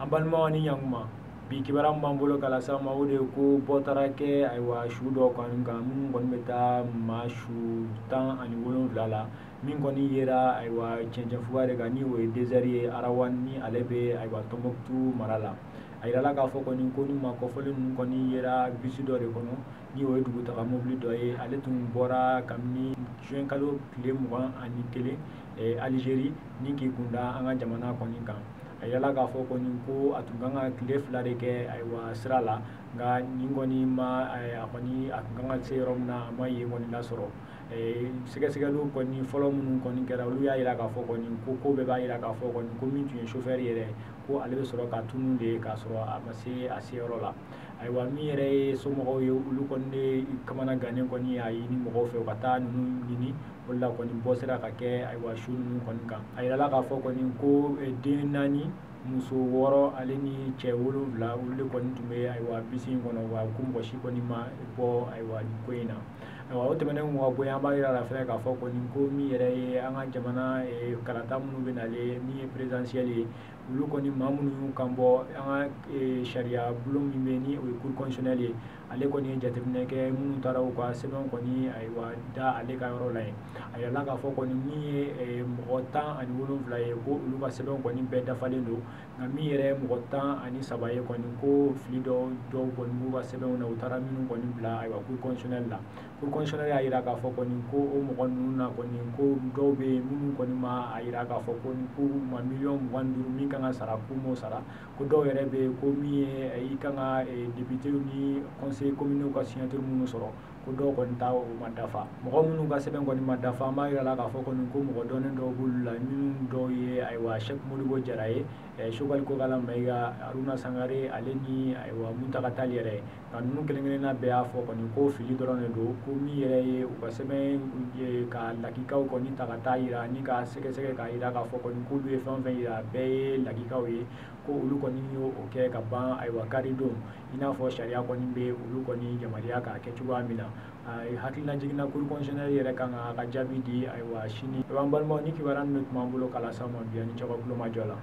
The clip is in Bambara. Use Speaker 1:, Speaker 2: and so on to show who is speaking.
Speaker 1: ambalma ni yangma bi kibaram bambulo kala sama wude ko botara ke aywa shudo kan mun gon beta mashu tan ani wolon lala min goni yera aywa cenja fuare ga ni we desert arawan ni alebe aywa tomboktu marala ayala ka fo koni ko ni ma ko folin koni yera bisido re kono ni we dugu ta mobile do ye ale tun bora kamni juin kalo kile mugan ani kele Algérie ni ki kunda anga jamana koni kan ayala ka fo koni ko atunganga kile flare ke aywa srala nga ningoni ma akoni akunganga serum na ma yengoni la soro sega lu koni folo mun koni kera lu ya ila ka fo koni ko be ba ila ka fo koni ko min tu chauffeur yere ko ale be soro ka tunu de ka soro amase asero la aywa mi yere so mo yo lu koni kamana gane koni ayi ni mo fe ka ta nunu nini wala koni bosera ka ke aywa shunu koni kan ayala ka fo koni ko denani muso woro ale ni cɛ wolonwula olu de kɔni tun bɛ aywa bisi in kɔnɔ wa ko mɔgɔ si kɔni ma bɔ aywa nin ko in na aywa o tɛmɛnen kɔ ka bɔ yen an b'a yira la fɛnɛ k'a fɔ kɔni ko min yɛrɛ ye an ka jamana kalata minnu bɛ nalen min ye présidentielle ye olu kɔni maa minnu y'u kan bɔ an ka sariya bulon min bɛ ni o ye cour constitutionnelle ye ale kɔni ye jateminɛ kɛ minnu taara u ka sɛbɛn kɔni aywa da ale ka yɔrɔ la yen a yirala k'a fɔ kɔni min ye mɔgɔ 17 ye ko olu ka sɛbɛn kɔni bɛɛ dafalen don nka min yɛrɛ mɔgɔ 13 ye kɔni ko fili dɔw kɔni b'u ka sɛbɛnw na u taara minnu kɔni bila aywa cour constitutionnelle la cour constitutionnelle y'a yira k'a fɔ kɔni ko o mɔgɔ ninnu na kɔni ko dɔw bɛ yen minnu kɔni ma a yira k'a fɔ ko ma miliyɔn 25 min kan ka sara k'u m'o sara ko dɔw yɛrɛ bɛ yen ko min ye i kan ka députés ni conseil communaux ka signature minnu sɔrɔ ko dɔw kɔni ta o ma dafa mɔgɔ minnu ka sɛbɛn kɔni ma dafa an b'a yira la k'a fɔ kɔni ko mɔgɔ dɔnnen dɔw b'olu la minnu dɔw ye aywa Cheikh Modibo Jara ye Choguel Kokala Mayiga Haruna Sangare ale ni aywa Muntaka Tall yɛrɛ nka ninnu kelen-kelenna bɛɛ y'a fɔ kɔni ko fili dɔrɔn de don ko min yɛrɛ ye u ka sɛbɛn ka lakikaw kɔni ta ka taa yira ni ka sɛgɛsɛgɛ k'a yira k'a fɔ kɔni k'olu ye fɛn o fɛn yira bɛɛ ye lakikaw ye ko olu kɔni y'o kɛ ka ban aywa karidon i n'a fɔ sariya kɔni bɛ olu kɔni yamaruya k'a kɛ cogoya min na hakilina jiginna cour constitutionnelle yɛrɛ kan ka jaabi di aywa sini an balimaw ni kibaruya min bɛ tun b'an bolo kala sa ma bi ani cɛkɔrɔba kulomajɔ la